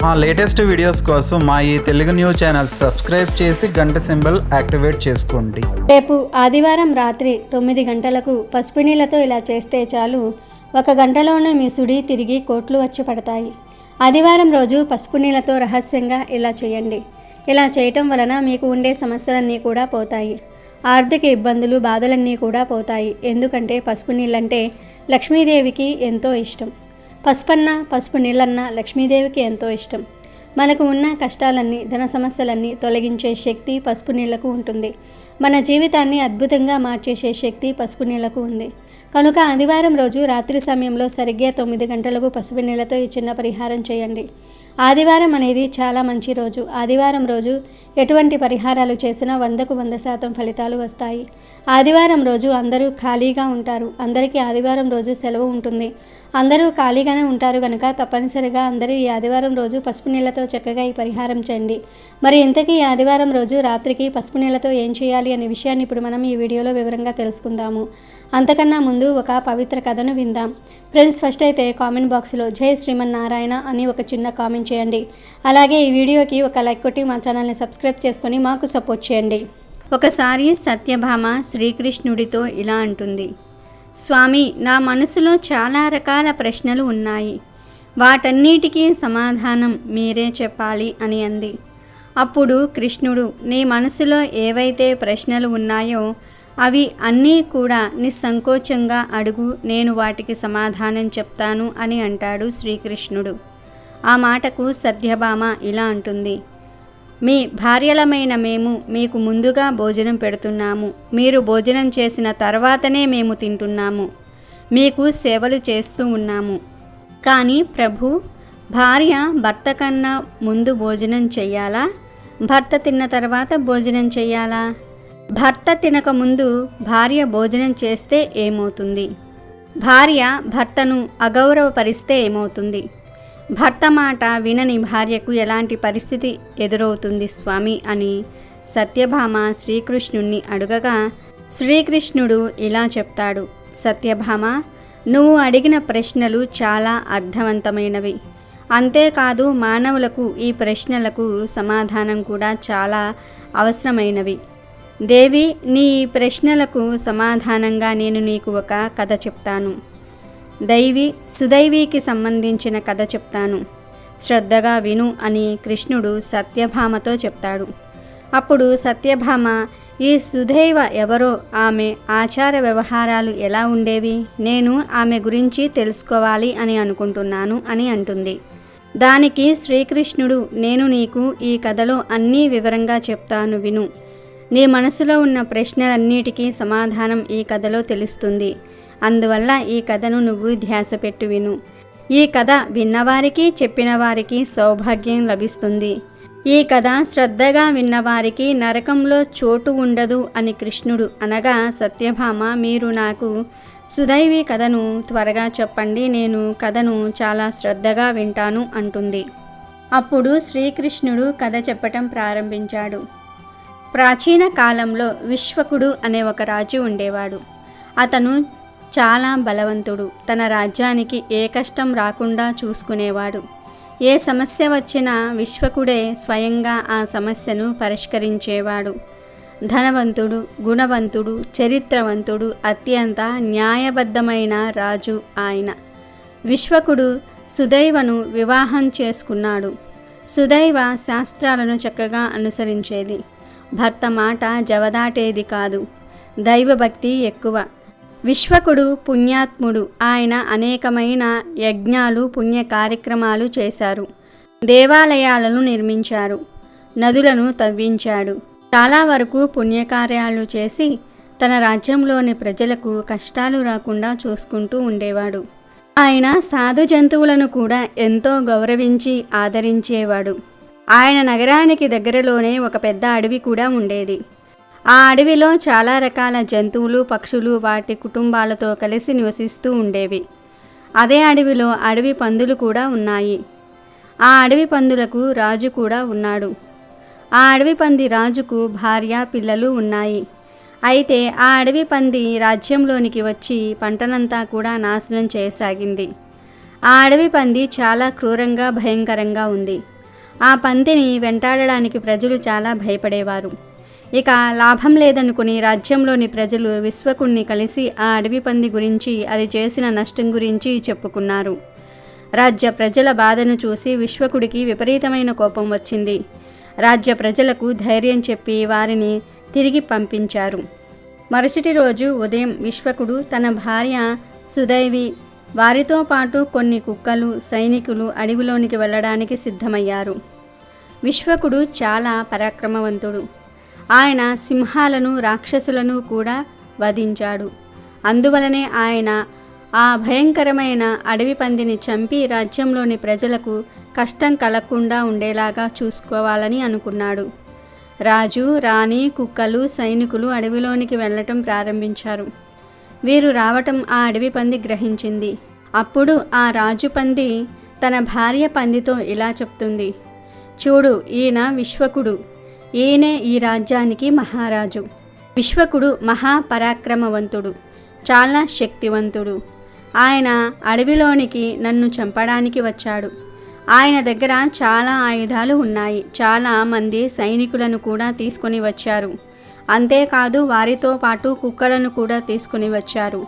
మా latest videos కోసం మా ఈ తెలుగు న్యూస్ ఛానల్ సబ్స్క్రైబ్ చేసి గంట సింబల్ యాక్టివేట్ చేసుకోండి. రేపు ఆదివారం రాత్రి 9 గంటలకు పసుపు నీళ్ళతో ఇలా చేస్తే చాలు, 1 గంటలోనే మీ సుడి తిరిగి కోట్లు వచ్చి పడతాయి. ఆదివారం రోజు పసుపు నీళ్ళతో రహస్యంగా ఇలా చేయండి. ఇలా చేయటం వలన మీకు ఉండే సమస్యలన్నీ కూడా పోతాయి. ఆర్థిక ఇబ్బందులు, బాధలన్నీ కూడా పోతాయి. ఎందుకంటే పసుపు నీళ్ళంటే లక్ష్మీదేవికి ఎంతో ఇష్టం. పసుపన్న, పసుపు నీళ్ళన్న లక్ష్మీదేవికి ఎంతో ఇష్టం. మనకు ఉన్న కష్టాలన్నీ, ధన సమస్యలన్నీ తొలగించే శక్తి పసుపు నీళ్లకు ఉంటుంది. మన జీవితాన్ని అద్భుతంగా మార్చేసే శక్తి పసుపు నీళ్లకు ఉంది. కనుక ఆదివారం రోజు రాత్రి సమయంలో సరిగ్గా 9 గంటలకు పసుపు నీళ్ళతో ఈ చిన్న పరిహారం చేయండి. ఆదివారం అనేది చాలా మంచి రోజు. ఆదివారం రోజు ఎటువంటి పరిహారాలు చేసినా 100కు 100% ఫలితాలు వస్తాయి. ఆదివారం రోజు అందరూ ఖాళీగా ఉంటారు. అందరికీ ఆదివారం రోజు సెలవు ఉంటుంది. అందరూ ఖాళీగానే ఉంటారు కనుక తప్పనిసరిగా అందరూ ఈ ఆదివారం రోజు పసుపు నీళ్ళతో చక్కగా ఈ పరిహారం చేయండి. మరి ఇంతకీ ఈ ఆదివారం రోజు రాత్రికి పసుపు నీళ్ళతో ఏం చేయాలి అనే విషయాన్ని ఇప్పుడు మనం ఈ వీడియోలో వివరంగా తెలుసుకుందాము. అంతకన్నా ముందు ఒక పవిత్ర కథను విందాం. ఫ్రెండ్స్, ఫస్ట్ అయితే కామెంట్ బాక్స్లో జై శ్రీమన్నారాయణ అని ఒక చిన్న కామెంట్ చేయండి. అలాగే ఈ వీడియోకి ఒక లైక్ కొట్టి మా ఛానల్ని సబ్స్క్రైబ్ చేసుకొని మాకు సపోర్ట్ చేయండి. ఒకసారి సత్యభామ శ్రీకృష్ణుడితో ఇలా అంటుంది: స్వామి, నా మనసులో చాలా రకాల ప్రశ్నలు ఉన్నాయి. వాటన్నిటికీ సమాధానం మీరే చెప్పాలి అని అంది. అప్పుడు కృష్ణుడు, నీ మనసులో ఏవైతే ప్రశ్నలు ఉన్నాయో అవి అన్నీ కూడా నిస్సంకోచంగా అడుగు, నేను వాటికి సమాధానం చెప్తాను అని అంటాడు శ్రీకృష్ణుడు. ఆ మాటకు సత్యభామ ఇలా అంటుంది: మీ భార్యలమైన మేము మీకు ముందుగా భోజనం పెడుతున్నాము. మీరు భోజనం చేసిన తర్వాతనే మేము తింటున్నాము. మీకు సేవలు చేస్తూ ఉన్నాము. కానీ ప్రభు, భార్య భర్త కన్నా ముందు భోజనం చెయ్యాలా? భర్త తిన్న తర్వాత భోజనం చెయ్యాలా? భర్త తినకముందు భార్య భోజనం చేస్తే ఏమవుతుంది? భార్య భర్తను అగౌరవపరిస్తే ఏమవుతుంది? భర్త మాట వినని భార్యకు ఎలాంటి పరిస్థితి ఎదురవుతుంది స్వామి అని సత్యభామ శ్రీకృష్ణుణ్ణి అడుగగా శ్రీకృష్ణుడు ఇలా చెప్తాడు: సత్యభామ, నువ్వు అడిగిన ప్రశ్నలు చాలా అర్థవంతమైనవి. అంతేకాదు, మానవులకు ఈ ప్రశ్నలకు సమాధానం కూడా చాలా అవసరమైనవి. దేవి, నీ ప్రశ్నలకు సమాధానంగా నేను నీకు ఒక కథ చెప్తాను. సుదైవికి సంబంధించిన కథ చెప్తాను. శ్రద్ధగా విను అని కృష్ణుడు సత్యభామతో చెప్తాడు. అప్పుడు సత్యభామ, ఈ సుదైవ ఎవరో, ఆమె ఆచార వ్యవహారాలు ఎలా ఉండేవి, నేను ఆమె గురించి తెలుసుకోవాలి అని అనుకుంటున్నాను అని అంటుంది. దానికి శ్రీకృష్ణుడు, నేను నీకు ఈ కథలో అన్నీ వివరంగా చెప్తాను, విను. నీ మనసులో ఉన్న ప్రశ్నలన్నిటికీ సమాధానం ఈ కథలో తెలుస్తుంది. అందువల్ల ఈ కథను నువ్వు ధ్యాస పెట్టు విను. ఈ కథ విన్నవారికి, చెప్పిన వారికి సౌభాగ్యం లభిస్తుంది. ఈ కథ శ్రద్ధగా విన్నవారికి నరకంలో చోటు ఉండదు అని కృష్ణుడు అనగా, సత్యభామ, మీరు నాకు సుదైవి కథను త్వరగా చెప్పండి, నేను కథను చాలా శ్రద్ధగా వింటాను అంటుంది. అప్పుడు శ్రీకృష్ణుడు కథ చెప్పటం ప్రారంభించాడు. ప్రాచీన కాలంలో విశ్వకుడు అనే ఒక రాజు ఉండేవాడు. అతను చాలా బలవంతుడు. తన రాజ్యానికి ఏ కష్టం రాకుండా చూసుకునేవాడు. ఏ సమస్య వచ్చినా విశ్వకుడే స్వయంగా ఆ సమస్యను పరిష్కరించేవాడు. ధనవంతుడు, గుణవంతుడు, చరిత్రవంతుడు, అత్యంత న్యాయబద్ధమైన రాజు ఆయన. విశ్వకుడు సుదైవను వివాహం చేసుకున్నాడు. సుదైవ శాస్త్రాలను చక్కగా అనుసరించేది. భర్త మాట జవదాటేది కాదు. దైవభక్తి ఎక్కువ. విశ్వకుడు పుణ్యాత్ముడు. ఆయన అనేకమైన యజ్ఞాలు, పుణ్య కార్యక్రమాలు చేశారు. దేవాలయాలను నిర్మించారు. నదులను తవ్వించాడు. చాలా వరకు పుణ్యకార్యాలు చేసి తన రాజ్యంలోని ప్రజలకు కష్టాలు రాకుండా చూసుకుంటూ ఉండేవాడు. ఆయన సాధు జంతువులను కూడా ఎంతో గౌరవించి ఆదరించేవాడు. ఆయన నగరానికి దగ్గరలోనే ఒక పెద్ద అడవి కూడా ఉండేది. ఆ అడవిలో చాలా రకాల జంతువులు, పక్షులు వాటి కుటుంబాలతో కలిసి నివసిస్తూ ఉండేవి. అదే అడవిలో అడవి పందులు కూడా ఉన్నాయి. ఆ అడవి పందులకు రాజు కూడా ఉన్నాడు. ఆ అడవి పంది రాజుకు భార్య, పిల్లలు ఉన్నాయి. అయితే ఆ అడవి పంది రాజ్యంలోనికి వచ్చి పంటనంతా కూడా నాశనం చేయసాగింది. ఆ అడవి పంది చాలా క్రూరంగా భయంకరంగా ఉంది. ఆ పందిని వెంటాడడానికి ప్రజలు చాలా భయపడేవారు. ఇక లాభం లేదనుకుని రాజ్యంలోని ప్రజలు విశ్వకుణ్ణి కలిసి ఆ అడవి పంది గురించి, అది చేసిన నష్టం గురించి చెప్పుకున్నారు. రాజ్య ప్రజల బాధను చూసి విశ్వకుడికి విపరీతమైన కోపం వచ్చింది. రాజ్య ప్రజలకు ధైర్యం చెప్పి వారిని తిరిగి పంపించారు. మరుసటి రోజు ఉదయం విశ్వకుడు తన భార్య సుదైవి, వారితో పాటు కొన్ని కుక్కలు, సైనికులు అడవిలోనికి వెళ్ళడానికి సిద్ధమయ్యారు. విశ్వకుడు చాలా పరాక్రమవంతుడు. ఆయన సింహాలను, రాక్షసులను కూడా వధించాడు. అందువలనే ఆయన ఆ భయంకరమైన అడవి పందిని చంపి రాజ్యంలోని ప్రజలకు కష్టం కలగకుండా ఉండేలాగా చూసుకోవాలని అనుకున్నాడు. రాజు, రాణి, కుక్కలు, సైనికులు అడవిలోనికి వెళ్ళటం ప్రారంభించారు. వీరు రావటం ఆ అడవి పంది గ్రహించింది. అప్పుడు ఆ రాజు పంది తన భార్య పందితో ఇలా చెప్తుంది, చూడు, ఈయన విశ్వకుడు, ఈయనే ఈ రాజ్యానికి మహారాజు. విశ్వకుడు మహాపరాక్రమవంతుడు, చాలా శక్తివంతుడు. ఆయన అడవిలోనికి నన్ను చంపడానికి వచ్చాడు. ఆయన దగ్గర చాలా ఆయుధాలు ఉన్నాయి. చాలా మంది సైనికులను కూడా తీసుకొని వచ్చారు. అంతేకాదు వారితో పాటు కుక్కలను కూడా తీసుకుని వచ్చారు.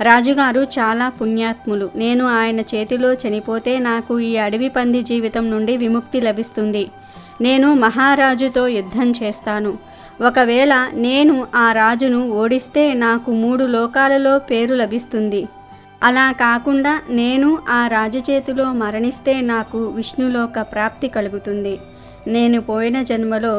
రాజుగారు చాలా పుణ్యాత్ములు. నేను ఆయన చేతిలో చనిపోతే నాకు ఈ అడవి పంది జీవితం నుండి విముక్తి లభిస్తుంది. నేను మహారాజుతో యుద్ధం చేస్తాను. ఒకవేళ నేను ఆ రాజును ఓడిస్తే నాకు 3 లోకాలలో పేరు లభిస్తుంది. అలా కాకుండా నేను ఆ రాజు చేతిలో మరణిస్తే నాకు విష్ణులోక ప్రాప్తి కలుగుతుంది. నేను పోయిన జన్మలో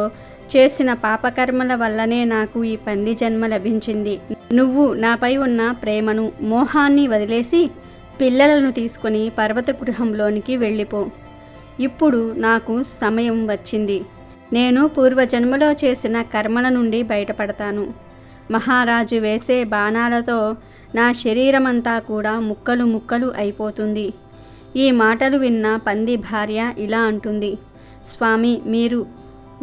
చేసిన పాపకర్మల వల్లనే నాకు ఈ పంది జన్మ లభించింది. నువ్వు నాపై ఉన్న ప్రేమను, మోహాన్ని వదిలేసి పిల్లలను తీసుకొని పర్వత గృహంలోనికి వెళ్ళిపో. ఇప్పుడు నాకు సమయం వచ్చింది. నేను పూర్వజన్మలో చేసిన కర్మల నుండి బయటపడతాను. మహారాజు వేసే బాణాలతో నా శరీరమంతా కూడా ముక్కలు ముక్కలు అయిపోతుంది. ఈ మాటలు విన్న పంది భార్య ఇలా అంటుంది, స్వామి, మీరు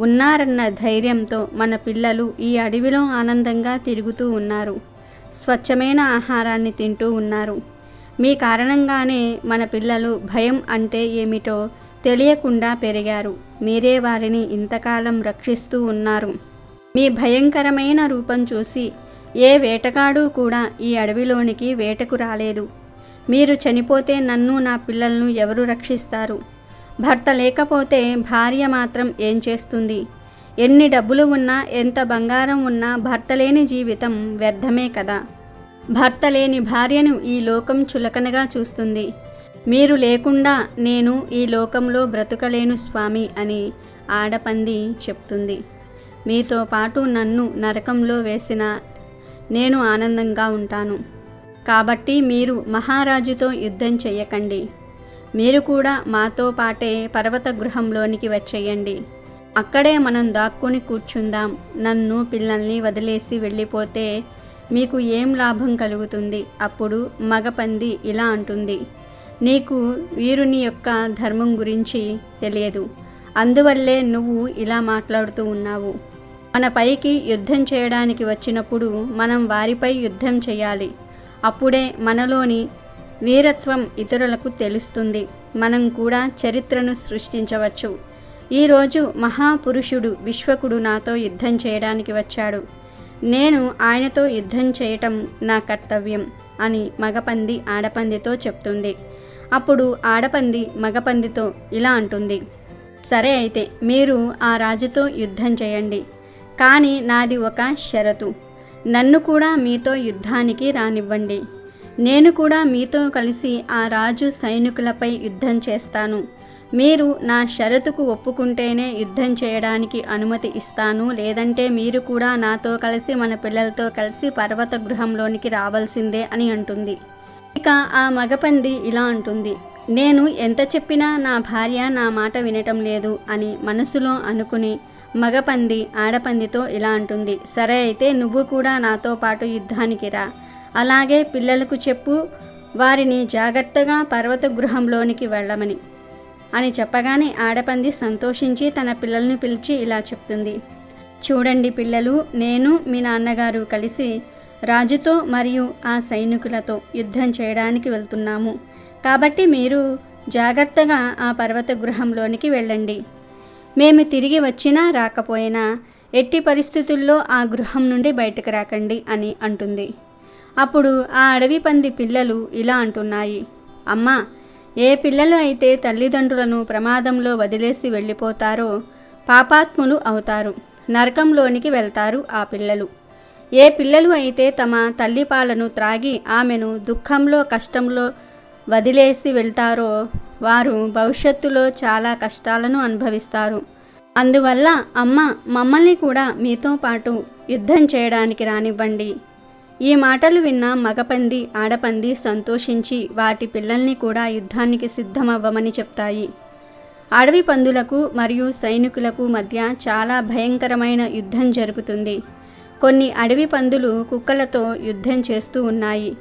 ఉన్నారన్న ధైర్యంతో మన పిల్లలు ఈ అడవిలో ఆనందంగా తిరుగుతూ ఉన్నారు. స్వచ్ఛమైన ఆహారాన్ని తింటూ ఉన్నారు. మీ కారణంగానే మన పిల్లలు భయం అంటే ఏమిటో తెలియకుండా పెరిగారు. మీరే వారిని ఇంతకాలం రక్షిస్తూ ఉన్నారు. మీ భయంకరమైన రూపం చూసి ఏ వేటగాడు కూడా ఈ అడవిలోనికి వేటకు రాలేదు. మీరు చనిపోతే నన్ను, నా పిల్లలను ఎవరు రక్షిస్తారు? భర్త లేకపోతే భార్య మాత్రం ఏం చేస్తుంది? ఎన్ని డబ్బులు ఉన్నా, ఎంత బంగారం ఉన్నా భర్త లేని జీవితం వ్యర్థమే కదా. భర్త లేని భార్యను ఈ లోకం చులకనగా చూస్తుంది. మీరు లేకుండా నేను ఈ లోకంలో బ్రతుకలేను స్వామి అని ఆడపంది చెప్తుంది. మీతో పాటు నన్ను నరకంలో వేసిన నేను ఆనందంగా ఉంటాను. కాబట్టి మీరు మహారాజుతో యుద్ధం చెయ్యకండి. మీరు కూడా మాతో పాటే పర్వత గృహంలోనికి వచ్చేయండి. అక్కడే మనం దాక్కుని కూర్చుందాం. నన్ను, పిల్లల్ని వదిలేసి వెళ్ళిపోతే మీకు ఏం లాభం కలుగుతుంది? అప్పుడు మగపంది ఇలా అంటుంది, నీకు వీరుని యొక్క ధర్మం గురించి తెలియదు. అందువల్లే నువ్వు ఇలా మాట్లాడుతూ ఉన్నావు. మన పైకి యుద్ధం చేయడానికి వచ్చినప్పుడు మనం వారిపై యుద్ధం చేయాలి. అప్పుడే మనలోని వీరత్వం ఇతరులకు తెలుస్తుంది. మనం కూడా చరిత్రను సృష్టించవచ్చు. ఈరోజు మహాపురుషుడు విశ్వకుడు నాతో యుద్ధం చేయడానికి వచ్చాడు. నేను ఆయనతో యుద్ధం చేయటం నా కర్తవ్యం అని మగపంది ఆడపందితో చెప్తుంది. అప్పుడు ఆడపంది మగపందితో ఇలా అంటుంది, సరే అయితే మీరు ఆ రాజుతో యుద్ధం చేయండి. కానీ నాది ఒక షరతు. నన్ను కూడా మీతో యుద్ధానికి రానివ్వండి. నేను కూడా మీతో కలిసి ఆ రాజు సైనికులపై యుద్ధం చేస్తాను. మీరు నా షరతుకు ఒప్పుకుంటేనే యుద్ధం చేయడానికి అనుమతి ఇస్తాను. లేదంటే మీరు కూడా నాతో కలిసి మన పిల్లలతో కలిసి పర్వత గృహంలోనికి రావాల్సిందే అని అంటుంది. ఇక ఆ మగపంది ఇలా అంటుంది, నేను ఎంత చెప్పినా నా భార్య నా మాట వినటం లేదు అని మనసులో అనుకుని మగపంది ఆడపందితో ఇలా అంటుంది, సరే అయితే నువ్వు కూడా నాతో పాటు యుద్ధానికి రా. అలాగే పిల్లలకు చెప్పు, వారిని జాగ్రత్తగా పర్వత గృహంలోనికి వెళ్ళమని అని చెప్పగానే ఆడపంది సంతోషించి తన పిల్లలను పిలిచి ఇలా చెప్తుంది, చూడండి పిల్లలు, నేను మీ నాన్నగారు కలిసి రాజుతో మరియు ఆ సైనికులతో యుద్ధం చేయడానికి వెళ్తున్నాము. కాబట్టి మీరు జాగ్రత్తగా ఆ పర్వత గృహంలోనికి వెళ్ళండి. మేము తిరిగి వచ్చినా రాకపోయినా ఎట్టి పరిస్థితుల్లో ఆ గృహం నుండి బయటకు రాకండి అని అంటుంది. అప్పుడు ఆ అడవి పంది పిల్లలు ఇలా అంటున్నాయి, అమ్మా, ఏ పిల్లలు అయితే తల్లిదండ్రులను ప్రమాదంలో వదిలేసి వెళ్ళిపోతారో పాపాత్ములు అవుతారు, నరకంలోనికి వెళ్తారు ఆ పిల్లలు. ఏ పిల్లలు అయితే తమ తల్లి పాలను త్రాగి ఆమెను దుఃఖంలో కష్టంలో వదిలేసి వెళ్తారో వారు భవిష్యత్తులో చాలా కష్టాలను అనుభవిస్తారు. అందువల్ల అమ్మ, మమ్మల్ని కూడా మీతో పాటు యుద్ధం చేయడానికి రానివ్వండి. ఈ మాటలు విన్న మగపంది ఆడపంది సంతోషించి వాటి పిల్లల్ని కూడా యుద్ధానికి సిద్ధమవ్వమని చెప్తాయి. అడవి పందులకు మరియు సైనికులకు మధ్య చాలా భయంకరమైన యుద్ధం జరుగుతుంది. కొన్ని అడవి పందులు కుక్కలతో యుద్ధం చేస్తూ ఉన్నాయి.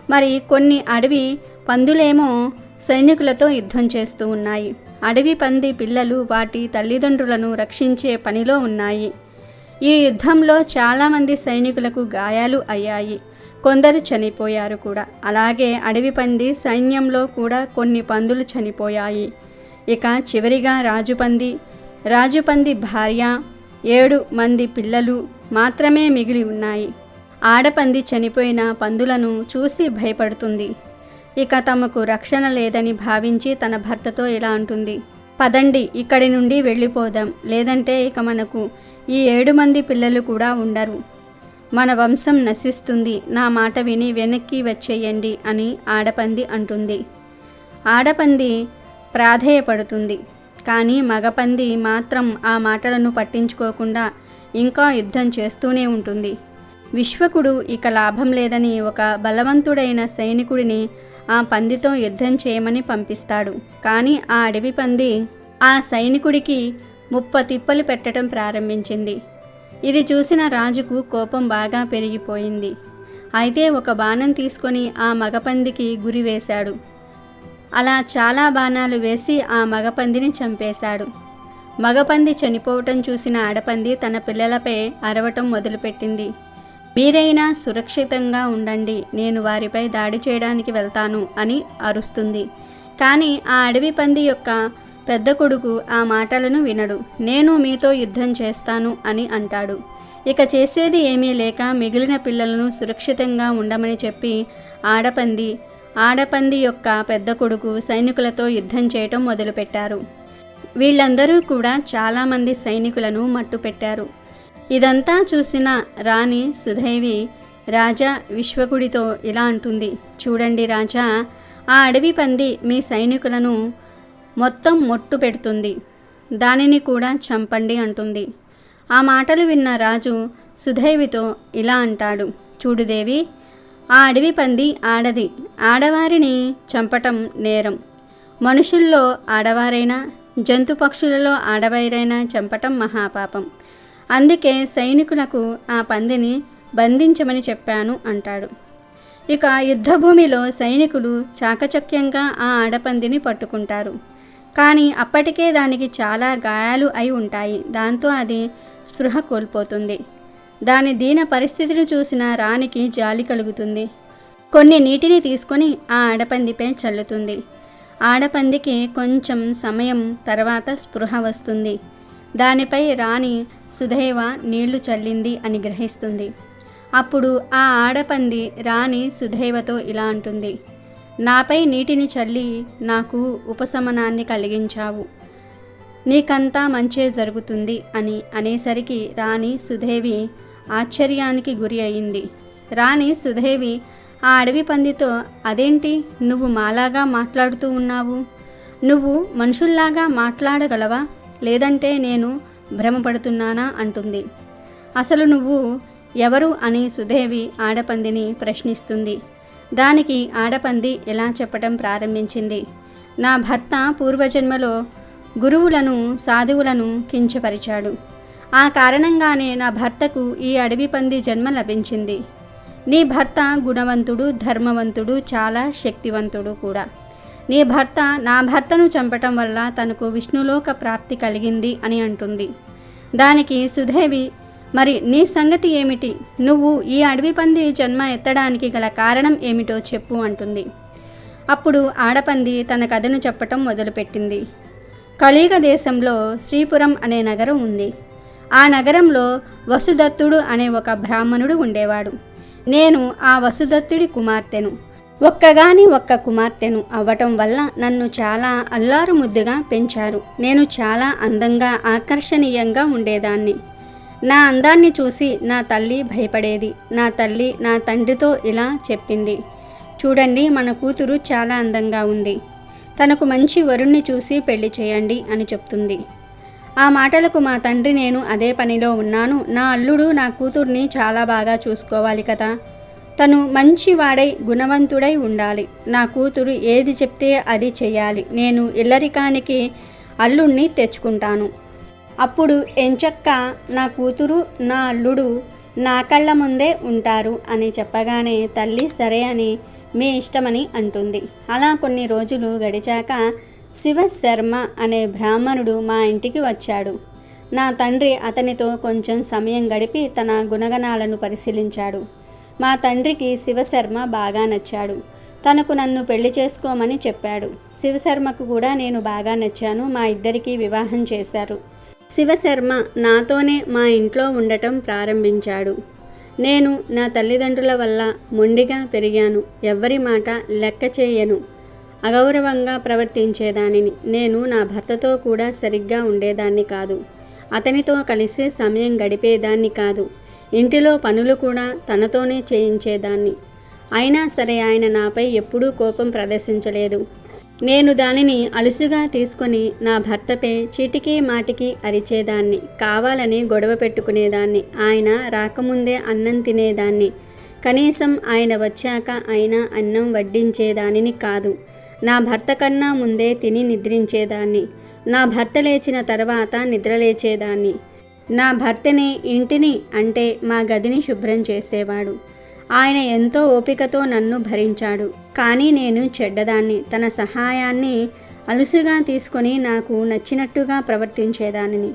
మరి కొన్ని అడవి పందులేమో సైనికులతో యుద్ధం చేస్తూ ఉన్నాయి. అడవి పంది పిల్లలు వాటి తల్లిదండ్రులను రక్షించే పనిలో ఉన్నాయి. ఈ యుద్ధంలో చాలామంది సైనికులకు గాయాలు అయ్యాయి, కొందరు చనిపోయారు కూడా. అలాగే అడవి పంది సైన్యంలో కూడా కొన్ని పందులు చనిపోయాయి. ఇక చివరిగా రాజుపంది భార్య 7 మంది పిల్లలు మాత్రమే మిగిలి ఉన్నాయి. ఆడపంది చనిపోయిన పందులను చూసి భయపడుతుంది. ఇక తమకు రక్షణ లేదని భావించి తన భర్తతో ఇలా అంటుంది, పదండి, ఇక్కడి నుండి వెళ్ళిపోదాం, లేదంటే ఇక మనకు ఈ 7 మంది పిల్లలు కూడా ఉండరు, మన వంశం నశిస్తుంది, నా మాట విని వెనక్కి వచ్చేయండి అని ఆడపంది అంటుంది. ఆడపంది ప్రాధేయపడుతుంది. కానీ మగపంది మాత్రం ఆ మాటలను పట్టించుకోకుండా ఇంకా యుద్ధం చేస్తూనే ఉంటుంది. విశ్వకుడు ఇక లాభం లేదని ఒక బలవంతుడైన సైనికుడిని ఆ పందితో యుద్ధం చేయమని పంపిస్తాడు. కానీ ఆ అడవి పంది ఆ సైనికుడికి ముప్పతిప్పలు పెట్టడం ప్రారంభించింది. ఇది చూసిన రాజుకు కోపం బాగా పెరిగిపోయింది. అయితే ఒక బాణం తీసుకొని ఆ మగపందికి గురి వేశాడు. అలా చాలా బాణాలు వేసి ఆ మగపందిని చంపేశాడు. మగపంది చనిపోవటం చూసిన ఆడపంది తన పిల్లలపై అరవటం మొదలుపెట్టింది. మీరైనా సురక్షితంగా ఉండండి, నేను వారిపై దాడి చేయడానికి వెళ్తాను అని అరుస్తుంది. కానీ ఆ అడవి పంది యొక్క పెద్ద కొడుకు ఆ మాటలను వినడు. నేను మీతో యుద్ధం చేస్తాను అని అంటాడు. ఇక చేసేది ఏమీ లేక మిగిలిన పిల్లలను సురక్షితంగా ఉండమని చెప్పి ఆడపంది యొక్క పెద్ద కొడుకు సైనికులతో యుద్ధం చేయటం మొదలుపెట్టారు. వీళ్ళందరూ కూడా చాలామంది సైనికులను మట్టుపెట్టారు. ఇదంతా చూసిన రాణి సుధైవి రాజా విశ్వకుడితో ఇలా అంటుంది, చూడండి రాజా, ఆ అడవి పంది మీ సైనికులను మొత్తం మొట్టు పెడుతుంది, దానిని కూడా చంపండి అంటుంది. ఆ మాటలు విన్న రాజు సుధైవితో ఇలా అంటాడు, చూడు దేవి, ఆ అడవి పంది ఆడది, ఆడవారిని చంపటం నేరం. మనుషుల్లో ఆడవారైనా జంతు పక్షులలో ఆడవారైనా చంపటం మహాపాపం. అందుకే సైనికులకు ఆ పందిని బంధించమని చెప్పాను అంటాడు. ఇక యుద్ధభూమిలో సైనికులు చాకచక్యంగా ఆ ఆడపందిని పట్టుకుంటారు. కానీ అప్పటికే దానికి చాలా గాయాలు అయి ఉంటాయి. దాంతో అది స్పృహ కోల్పోతుంది. దాని దీన పరిస్థితిని చూసిన రాణికి జాలి కలుగుతుంది. కొన్ని నీటిని తీసుకొని ఆ ఆడపందిపై చల్లుతుంది. ఆడపందికి కొంచెం సమయం తర్వాత స్పృహ వస్తుంది. దానిపై రాణి సుధైవ నీళ్లు చల్లింది అని గ్రహిస్తుంది. అప్పుడు ఆ ఆడపంది రాణి సుధైవతో ఇలా అంటుంది, నాపై నీటిని చల్లి నాకు ఉపశమనాన్ని కలిగించావు, నీకంతా మంచే జరుగుతుంది అని అనేసరికి రాణి సుధేవి ఆశ్చర్యానికి గురి అయింది. రాణి సుధేవి ఆ అడవి పందితో, అదేంటి, నువ్వు మాలాగా మాట్లాడుతూ ఉన్నావు, నువ్వు మనుషుల్లాగా మాట్లాడగలవా, లేదంటే నేను భ్రమపడుతున్నానా అంటుంది. అసలు నువ్వు ఎవరు అని సుధేవి ఆడపందిని ప్రశ్నిస్తుంది. దానికి ఆడపంది ఎలా చెప్పటం ప్రారంభించింది, నా భర్త పూర్వజన్మలో గురువులను సాధువులను కించపరిచాడు. ఆ కారణంగానే నా భర్తకు ఈ అడవి పంది జన్మ లభించింది. నీ భర్త గుణవంతుడు, ధర్మవంతుడు, చాలా శక్తివంతుడు కూడా. నీ భర్త నా భర్తను చంపటం వల్ల తనకు విష్ణులోక ప్రాప్తి కలిగింది అని అంటుంది. దానికి సుధేవి, మరి నీ సంగతి ఏమిటి, నువ్వు ఈ అడవి పంది జన్మ ఎత్తడానికి గల కారణం ఏమిటో చెప్పు అంటుంది. అప్పుడు ఆడపంది తన కథను చెప్పటం మొదలుపెట్టింది. కలియుగ దేశంలో శ్రీపురం అనే నగరం ఉంది. ఆ నగరంలో వసుదత్తుడు అనే ఒక బ్రాహ్మణుడు ఉండేవాడు. నేను ఆ వసుదత్తుడి కుమార్తెను. ఒక్క కుమార్తెను అవ్వటం వల్ల నన్ను చాలా అల్లారు ముద్దుగా పెంచారు. నేను చాలా అందంగా ఆకర్షణీయంగా ఉండేదాన్ని. నా అందాన్ని చూసి నా తల్లి భయపడేది. నా తల్లి నా తండ్రితో ఇలా చెప్పింది, చూడండి, మన కూతురు చాలా అందంగా ఉంది, తనకు మంచి వరుణ్ణి చూసి పెళ్లి చేయండి అని చెప్తుంది. ఆ మాటలకు మా తండ్రి, నేను అదే పనిలో ఉన్నాను, నా అల్లుడు నా కూతుర్ని చాలా బాగా చూసుకోవాలి కదా, తను మంచివాడై గుణవంతుడై ఉండాలి, నా కూతురు ఏది చెప్తే అది చెయ్యాలి, నేను ఇల్లరికానికి అల్లుడిని తెచ్చుకుంటాను, అప్పుడు ఎంచక్క నా కూతురు నా అల్లుడు నా కళ్ళ ముందే ఉంటారు అని చెప్పగానే తల్లి సరే అని మీ ఇష్టమని అంటుంది. అలా కొన్ని రోజులు గడిచాక శివశర్మ అనే బ్రాహ్మణుడు మా ఇంటికి వచ్చాడు. నా తండ్రి అతనితో కొంచెం సమయం గడిపి తన గుణగణాలను పరిశీలించాడు. మా తండ్రికి శివశర్మ బాగా నచ్చాడు. తనకు నన్ను పెళ్లి చేసుకోమని చెప్పాడు. శివశర్మకు కూడా నేను బాగా నచ్చాను. మా ఇద్దరికీ వివాహం చేశారు. శివశర్మ నాతోనే మా ఇంట్లో ఉండటం ప్రారంభించాడు. నేను నా తల్లిదండ్రుల వల్ల మొండిగా పెరిగాను. ఎవ్వరి మాట లెక్క చేయను. అగౌరవంగా ప్రవర్తించేదానిని. నేను నా భర్తతో కూడా సరిగ్గా ఉండేదాన్ని కాదు. అతనితో కలిసి సమయం గడిపేదాన్ని కాదు. ఇంటిలో పనులు కూడా తనతోనే చేయించేదాన్ని. అయినా సరే ఆయన నాపై ఎప్పుడూ కోపం ప్రదర్శించలేదు. నేను దానిని అలుసుగా తీసుకొని నా భర్తపై చీటికి మాటికి అరిచేదాన్ని. కావాలని గొడవ పెట్టుకునేదాన్ని. ఆయన రాకముందే అన్నం తినేదాన్ని. కనీసం ఆయన వచ్చాక అయినా అన్నం వడ్డించేదానిని కాదు. నా భర్త కన్నా ముందే తిని నిద్రించేదాన్ని. నా భర్త లేచిన తర్వాత నిద్రలేచేదాన్ని. నా భర్తని, ఇంటిని అంటే మా గదిని శుభ్రం చేసేవాడు. ఆయన ఎంతో ఓపికతో నన్ను భరించాడు. కానీ నేను చెడ్డదాన్ని. తన సహాయాన్ని అలుసుగా తీసుకొని నాకు నచ్చినట్టుగా ప్రవర్తించేదానిని.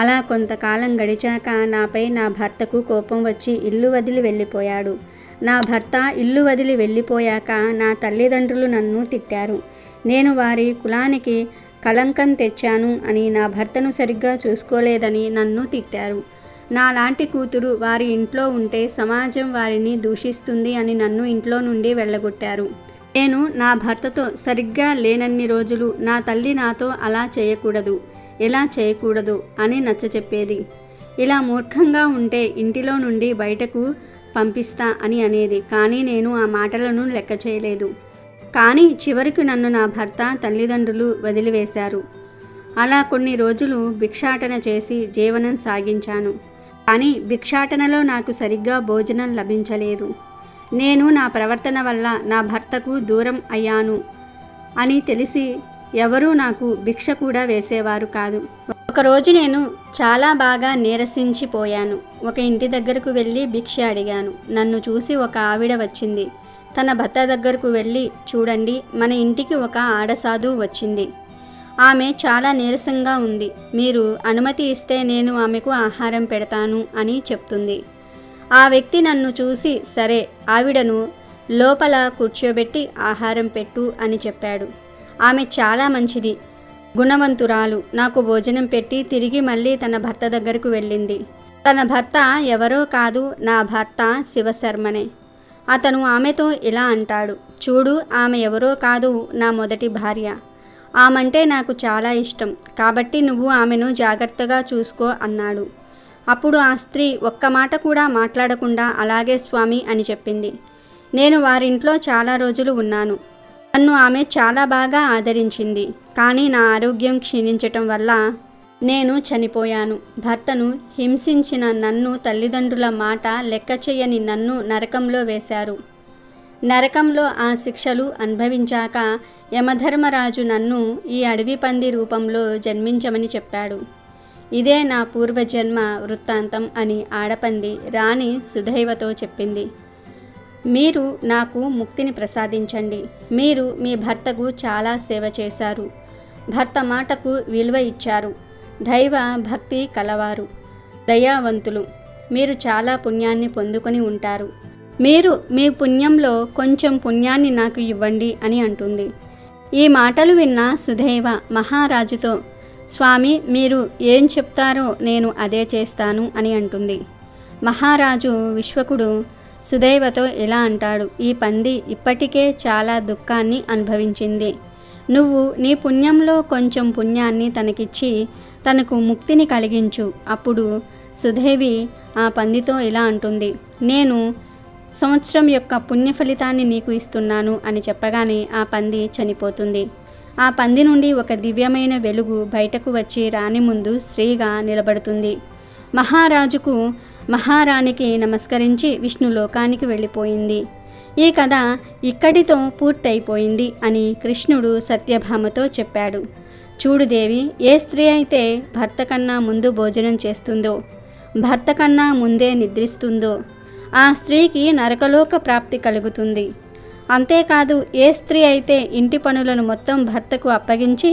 అలా కొంతకాలం గడిచాక నాపై నా భర్తకు కోపం వచ్చి ఇల్లు వదిలి వెళ్ళిపోయాడు. నా భర్త ఇల్లు వదిలి వెళ్ళిపోయాక నా తల్లిదండ్రులు నన్ను తిట్టారు. నేను వారి కులానికి కళంకం తెచ్చాను అని, నా భర్తను సరిగ్గా చూసుకోలేదని నన్ను తిట్టారు. నాలాంటి కూతురు వారి ఇంట్లో ఉంటే సమాజం వారిని దూషిస్తుంది అని నన్ను ఇంట్లో నుండి వెళ్ళగొట్టారు. నేను నా భర్తతో సరిగ్గా లేనన్ని రోజులు నా తల్లి నాతో అలా చేయకూడదు, ఇలా చేయకూడదు అని నచ్చచెప్పేది. ఇలా మూర్ఖంగా ఉంటే ఇంటిలో నుండి బయటకు పంపిస్తా అని అనేది. కానీ నేను ఆ మాటలను లెక్క చేయలేదు. కానీ చివరికి నన్ను నా భర్త, తల్లిదండ్రులు వదిలివేశారు. అలా కొన్ని రోజులు భిక్షాటన చేసి జీవనం సాగించాను. కానీ భిక్షాటనలో నాకు సరిగ్గా భోజనం లభించలేదు. నేను నా ప్రవర్తన వల్ల నా భర్తకు దూరం అయ్యాను అని తెలిసి ఎవరూ నాకు భిక్ష కూడా వేసేవారు కాదు. ఒకరోజు నేను చాలా బాగా నీరసించిపోయాను. ఒక ఇంటి దగ్గరకు వెళ్ళి భిక్ష అడిగాను. నన్ను చూసి ఒక ఆవిడ వచ్చింది. తన భర్త దగ్గరకు వెళ్ళి, చూడండి, మన ఇంటికి ఒక ఆడసాధువు వచ్చింది. ఆమె చాలా నీరసంగా ఉంది. మీరు అనుమతి ఇస్తే నేను ఆమెకు ఆహారం పెడతాను అని చెప్తుంది. ఆ వ్యక్తి నన్ను చూసి, సరే, ఆవిడను లోపల కూర్చోబెట్టి ఆహారం పెట్టు అని చెప్పాడు. ఆమె చాలా మంచిది, గుణవంతురాలు. నాకు భోజనం పెట్టి తిరిగి మళ్ళీ తన భర్త దగ్గరకు వెళ్ళింది. తన భర్త ఎవరో కాదు, నా భర్త శివశర్మనే. అతను ఆమెతో ఇలా అంటాడు, చూడు, ఆమె ఎవరో కాదు, నా మొదటి భార్య. ఆమంటే నాకు చాలా ఇష్టం. కాబట్టి నువ్వు ఆమెను జాగ్రత్తగా చూసుకో అన్నాడు. అప్పుడు ఆ స్త్రీ ఒక్క మాట కూడా మాట్లాడకుండా అలాగే స్వామి అని చెప్పింది. నేను వారింట్లో చాలా రోజులు ఉన్నాను. నన్ను ఆమె చాలా బాగా ఆదరించింది. కానీ నా ఆరోగ్యం క్షీణించటం వల్ల నేను చనిపోయాను. భర్తను హింసించిన నన్ను, తల్లిదండ్రుల మాట లెక్క చేయని నన్ను నరకంలో వేశారు. నరకంలో ఆ శిక్షలు అనుభవించాక యమధర్మరాజు నన్ను ఈ అడవి పంది రూపంలో జన్మించమని చెప్పాడు. ఇదే నా పూర్వజన్మ వృత్తాంతం అని ఆడపంది రాణి సుధైవతో చెప్పింది. మీరు నాకు ముక్తిని ప్రసాదించండి. మీరు మీ భర్తకు చాలా సేవ చేశారు. భర్త మాటకు విలువ ఇచ్చారు. దైవ భక్తి కలవారు, దయావంతులు. మీరు చాలా పుణ్యాన్ని పొందుకొని ఉంటారు. మీరు మీ పుణ్యంలో కొంచెం పుణ్యాన్ని నాకు ఇవ్వండి అని అంటుంది. ఈ మాటలు విన్న సుధైవ మహారాజుతో, స్వామి మీరు ఏం చెప్తారో నేను అదే చేస్తాను అని అంటుంది. మహారాజు విశ్వకుడు సుధైవతో ఇలా అంటాడు, ఈ పంది ఇప్పటికే చాలా దుఃఖాన్ని అనుభవించింది. నువ్వు నీ పుణ్యంలో కొంచెం పుణ్యాన్ని తనకిచ్చి తనకు ముక్తిని కలిగించు. అప్పుడు సుధైవి ఆ పందితో ఇలా అంటుంది, నేను సంవత్సరం యొక్క పుణ్య ఫలితాన్ని నీకు ఇస్తున్నాను అని చెప్పగానే ఆ పంది చనిపోతుంది. ఆ పంది నుండి ఒక దివ్యమైన వెలుగు బయటకు వచ్చి రాణి ముందు స్త్రీగా నిలబడుతుంది. మహారాజుకు మహారాణికి నమస్కరించి విష్ణులోకానికి వెళ్ళిపోయింది. ఈ కథ ఇక్కడితో పూర్తయిపోయింది అని కృష్ణుడు సత్యభామతో చెప్పాడు. చూడు దేవి, ఏ స్త్రీ అయితే భర్త కన్నా ముందు భోజనం చేస్తుందో, భర్త కన్నా ముందే నిద్రిస్తుందో ఆ స్త్రీకి నరకలోక ప్రాప్తి కలుగుతుంది. అంతేకాదు, ఏ స్త్రీ అయితే ఇంటి పనులను మొత్తం భర్తకు అప్పగించి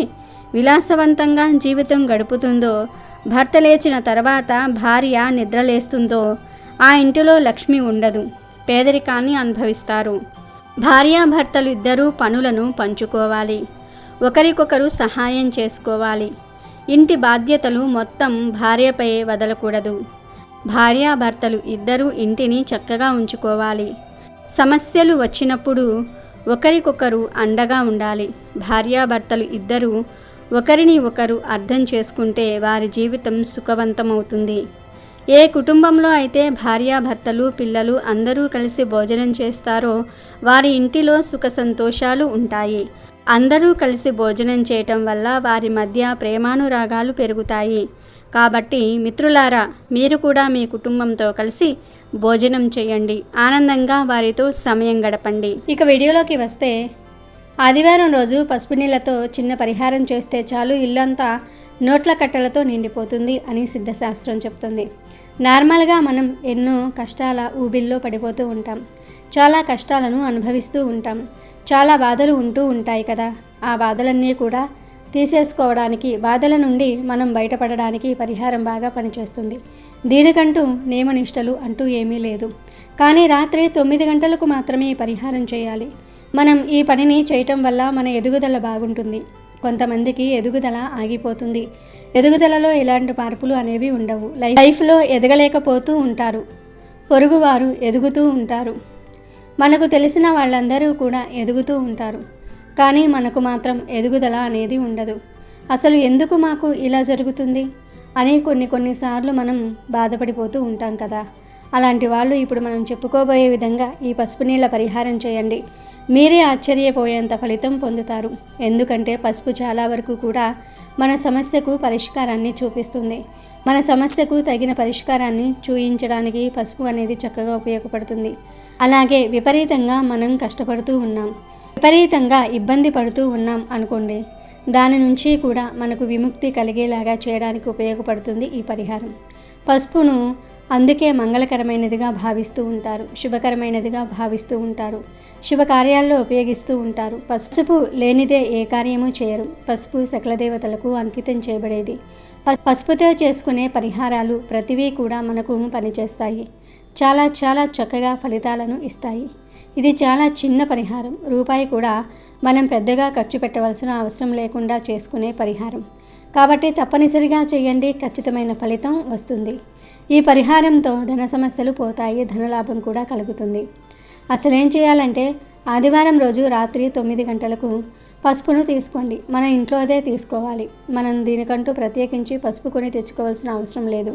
విలాసవంతంగా జీవితం గడుపుతుందో, భర్త లేచిన తర్వాత భార్య నిద్రలేస్తుందో ఆ ఇంటిలో లక్ష్మి ఉండదు, పేదరికాన్ని అనుభవిస్తారు. భార్యాభర్తలు ఇద్దరూ పనులను పంచుకోవాలి, ఒకరికొకరు సహాయం చేసుకోవాలి. ఇంటి బాధ్యతలు మొత్తం భార్యపై వదలకూడదు. భార్యాభర్తలు ఇద్దరూ ఇంటిని చక్కగా ఉంచుకోవాలి. సమస్యలు వచ్చినప్పుడు ఒకరికొకరు అండగా ఉండాలి. భార్యాభర్తలు ఇద్దరూ ఒకరిని ఒకరు అర్థం చేసుకుంటే వారి జీవితం సుఖవంతమవుతుంది. ఏ కుటుంబంలో అయితే భార్యాభర్తలు పిల్లలు అందరూ కలిసి భోజనం చేస్తారో వారి ఇంటిలో సుఖ సంతోషాలు ఉంటాయి. అందరూ కలిసి భోజనం చేయటం వల్ల వారి మధ్య ప్రేమానురాగాలు పెరుగుతాయి. కాబట్టి మిత్రులారా, మీరు కూడా మీ కుటుంబంతో కలిసి భోజనం చేయండి, ఆనందంగా వారితో సమయం గడపండి. ఇక వీడియోలోకి వస్తే, ఆదివారం రోజు పసుపు నీళ్ళతో చిన్న పరిహారం చేస్తే చాలు ఇల్లంతా నోట్ల కట్టలతో నిండిపోతుంది అని సిద్ధశాస్త్రం చెప్తుంది. నార్మల్గా మనం ఎన్నో కష్టాల ఊబిల్లో పడిపోతూ ఉంటాం, చాలా కష్టాలను అనుభవిస్తూ ఉంటాం, చాలా బాధలు ఉంటూ ఉంటాయి కదా. ఆ బాధలన్నీ కూడా తీసేసుకోవడానికి, బాధల నుండి మనం బయటపడడానికి పరిహారం బాగా పనిచేస్తుంది. దీనికంటూ నియమనిష్టలు అంటూ ఏమీ లేదు. కానీ రాత్రి 9 గంటలకు మాత్రమే ఈ పరిహారం చేయాలి. మనం ఈ పనిని చేయటం వల్ల మన ఎదుగుదల బాగుంటుంది. కొంతమందికి ఎదుగుదల ఆగిపోతుంది. ఎదుగుదలలో ఎలాంటి మార్పులు అనేవి ఉండవు. లైఫ్లో ఎదగలేకపోతూ ఉంటారు. పొరుగువారు ఎదుగుతూ ఉంటారు. మనకు తెలిసిన వాళ్ళందరూ కూడా ఎదుగుతూ ఉంటారు. కానీ మనకు మాత్రం ఎదుగుదల అనేది ఉండదు. అసలు ఎందుకు మాకు ఇలా జరుగుతుంది అని కొన్నిసార్లు మనం బాధపడిపోతూ ఉంటాం కదా. అలాంటి వాళ్ళు ఇప్పుడు మనం చెప్పుకోబోయే విధంగా ఈ పసుపు నీళ్ళ పరిహారం చేయండి. మీరే ఆశ్చర్యపోయేంత ఫలితం పొందుతారు. ఎందుకంటే పసుపు చాలా వరకు కూడా మన సమస్యకు పరిష్కారాన్ని చూపిస్తుంది. మన సమస్యకు తగిన పరిష్కారాన్ని చూయించడానికి పసుపు అనేది చక్కగా ఉపయోగపడుతుంది. అలాగే విపరీతంగా మనం కష్టపడుతూ ఉన్నాం, విపరీతంగా ఇబ్బంది పడుతూ ఉన్నాం అనుకోండి, దాని నుంచి కూడా మనకు విముక్తి కలిగేలాగా చేయడానికి ఉపయోగపడుతుంది ఈ పరిహారం. పసుపును అందుకే మంగళకరమైనదిగా భావిస్తూ ఉంటారు, శుభకరమైనదిగా భావిస్తూ ఉంటారు, శుభకార్యాల్లో ఉపయోగిస్తూ ఉంటారు. పసుపు లేనిదే ఏ కార్యము చేయరు. పసుపు సకల దేవతలకు అంకితం చేయబడేది. పసుపుతో చేసుకునే పరిహారాలు ప్రతివీ కూడా మనకు పనిచేస్తాయి. చాలా చాలా చక్కగా ఫలితాలను ఇస్తాయి. ఇది చాలా చిన్న పరిహారం. రూపాయి కూడా మనం పెద్దగా ఖర్చు పెట్టవలసిన అవసరం లేకుండా చేసుకునే పరిహారం. కాబట్టి తప్పనిసరిగా చేయండి, ఖచ్చితమైన ఫలితం వస్తుంది. ఈ పరిహారంతో ధన సమస్యలు పోతాయి, ధనలాభం కూడా కలుగుతుంది. అసలేం చేయాలంటే, ఆదివారం రోజు రాత్రి 9 గంటలకు పసుపును తీసుకోండి. మన ఇంట్లోదే తీసుకోవాలి. మనం దీనికంటూ ప్రత్యేకించి పసుపు కొని తెచ్చుకోవాల్సిన అవసరం లేదు.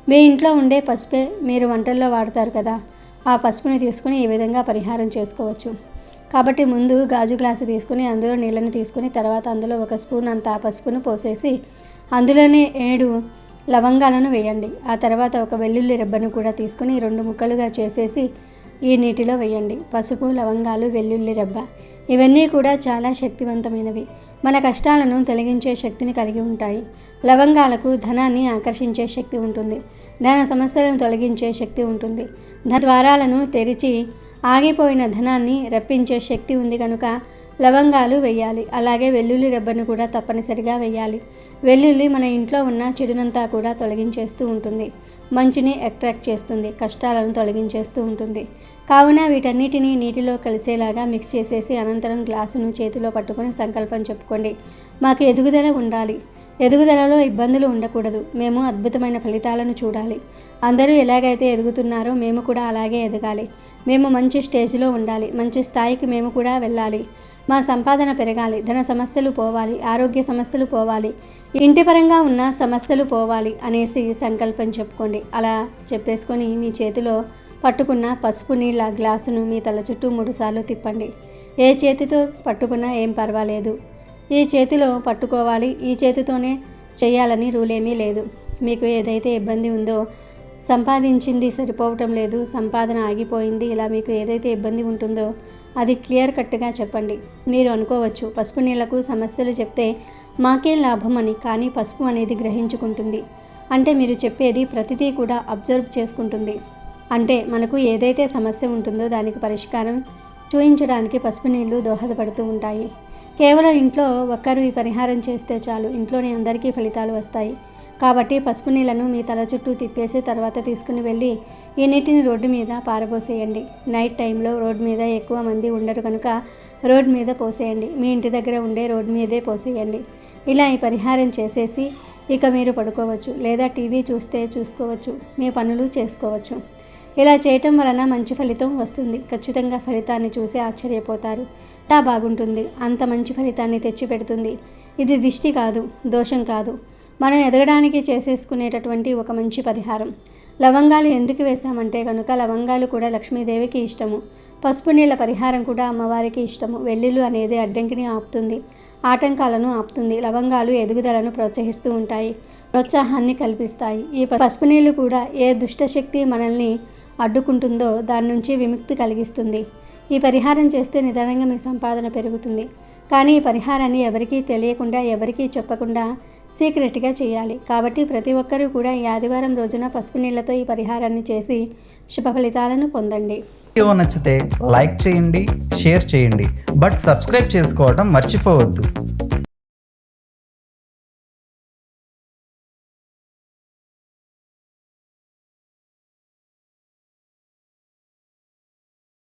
మీ ఇంట్లో ఉండే పసుపే మీరు వంటల్లో వాడతారు కదా, ఆ పసుపుని తీసుకుని ఈ విధంగా పరిహారం చేసుకోవచ్చు. కాబట్టి ముందు గాజు గ్లాసు తీసుకుని అందులో నీళ్ళని తీసుకుని తర్వాత అందులో 1 స్పూన్ అంత పసుపును పోసేసి అందులోనే 7 లవంగాలను వేయండి. ఆ తర్వాత 1 వెల్లుల్లి రెబ్బను కూడా తీసుకుని 2 ముక్కలుగా చేసేసి ఈ నీటిలో వేయండి. పసుపు, లవంగాలు, వెల్లుల్లి రెబ్బ ఇవన్నీ కూడా చాలా శక్తివంతమైనవి. మన కష్టాలను తొలగించే శక్తిని కలిగి ఉంటాయి. లవంగాలకు ధనాన్ని ఆకర్షించే శక్తి ఉంటుంది. ధన సమస్యలను తొలగించే శక్తి ఉంటుంది. ద్వారాలను తెరిచి ఆగిపోయిన ధనాన్ని రప్పించే శక్తి ఉంది కనుక లవంగాలు వేయాలి. అలాగే వెల్లుల్లి రెబ్బను కూడా తప్పనిసరిగా వేయాలి. వెల్లుల్లి మన ఇంట్లో ఉన్న చెడునంతా కూడా తొలగించేస్తూ ఉంటుంది. మంచిని అట్రాక్ట్ చేస్తుంది, కష్టాలను తొలగించేస్తూ ఉంటుంది. కావున వీటన్నిటినీ నీటిలో కలిసేలాగా మిక్స్ చేసేసి అనంతరం గ్లాసును చేతిలో పట్టుకొని సంకల్పం చెప్పుకోండి. మాకు ఎదుగుదల ఉండాలి, ఎదుగుదలలో ఇబ్బందులు ఉండకూడదు, మేము అద్భుతమైన ఫలితాలను చూడాలి, అందరూ ఎలాగైతే ఎదుగుతున్నారో మేము కూడా అలాగే ఎదగాలి, మేము మంచి స్టేజ్లో ఉండాలి, మంచి స్థాయికి మేము కూడా వెళ్ళాలి, మా సంపాదన పెరగాలి, ధన సమస్యలు పోవాలి, ఆరోగ్య సమస్యలు పోవాలి, ఇంటి పరంగా ఉన్న సమస్యలు పోవాలి అనేసి సంకల్పం చెప్పుకోండి. అలా చెప్పేసుకొని మీ చేతిలో పట్టుకున్న పసుపు నీళ్ళ గ్లాసును మీ తల చుట్టూ 3 సార్లు తిప్పండి. ఏ చేతితో పట్టుకున్నా ఏం పర్వాలేదు, ఈ చేతిలో పట్టుకోవాలి, ఈ చేతితోనే చేయాలని రూల్ ఏమీ లేదు. మీకు ఏదైతే ఇబ్బంది ఉందో, సంపాదించింది సరిపోవటం లేదు, సంపాదన ఆగిపోయింది, ఇలా మీకు ఏదైతే ఇబ్బంది ఉంటుందో అది క్లియర్ కట్గా చెప్పండి. మీరు అనుకోవచ్చు పసుపు నీళ్లకు సమస్యలు చెప్తే మాకేం లాభం అని, కానీ పసుపు అనేది గ్రహించుకుంటుంది. అంటే మీరు చెప్పేది ప్రతిదీ కూడా అబ్జర్వ్ చేసుకుంటుంది. అంటే మనకు ఏదైతే సమస్య ఉంటుందో దానికి పరిష్కారం చూయించడానికి పసుపు నీళ్లు దోహదపడుతూ ఉంటాయి. కేవలం ఇంట్లో ఒక్కరు ఈ పరిహారం చేస్తే చాలు, ఇంట్లోని అందరికీ ఫలితాలు వస్తాయి. కాబట్టి పసుపు నీళ్లను మీ తల చుట్టూ తిప్పేసి తర్వాత తీసుకుని వెళ్ళి ఈ నీటిని రోడ్డు మీద పారబోసేయండి. నైట్ టైంలో రోడ్డు మీద ఎక్కువ మంది ఉండరు కనుక రోడ్డు మీద పోసేయండి. మీ ఇంటి దగ్గర ఉండే రోడ్డు మీదే పోసేయండి. ఇలా ఈ పరిహారం చేసేసి ఇక మీరు పడుకోవచ్చు, లేదా టీవీ చూసుకోవచ్చు, మీ పనులు చేసుకోవచ్చు. ఇలా చేయటం వలన మంచి ఫలితం వస్తుంది. ఖచ్చితంగా ఫలితాన్ని చూసి ఆశ్చర్యపోతారు. అంతా బాగుంటుంది, అంత మంచి ఫలితాన్ని తెచ్చిపెడుతుంది. ఇది దిష్టి కాదు, దోషం కాదు, మనం ఎదగడానికి చేసేసుకునేటటువంటి ఒక మంచి పరిహారం. లవంగాలు ఎందుకు వేసామంటే కనుక లవంగాలు కూడా లక్ష్మీదేవికి ఇష్టము, పసుపు నీళ్ళ పరిహారం కూడా అమ్మవారికి ఇష్టము. వెల్లుల్లి అనేది అడ్డంకిని ఆపుతుంది, ఆటంకాలను ఆపుతుంది. లవంగాలు ఎదుగుదలను ప్రోత్సహిస్తూ ఉంటాయి, ప్రోత్సాహాన్ని కల్పిస్తాయి. ఈ పసుపు నీళ్ళు కూడా ఏ దుష్టశక్తి మనల్ని అడ్డుకుంటుందో దాని నుంచి విముక్తి కలిగిస్తుంది. ఈ పరిహారం చేస్తే నిదానంగా మీ సంపాదన పెరుగుతుంది. కానీ ఈ పరిహారాన్ని ఎవరికీ తెలియకుండా, ఎవరికీ చెప్పకుండా సీక్రెట్గా చేయాలి. కాబట్టి ప్రతి ఒక్కరూ కూడా ఈ ఆదివారం రోజున పసుపు నీళ్లతో ఈ పరిహారాన్ని చేసి శుభ ఫలితాలను పొందండి. వీడియో నచ్చితే లైక్ చేయండి, షేర్ చేయండి, బట్ సబ్స్క్రైబ్ చేసుకోవడం మర్చిపోవద్దు.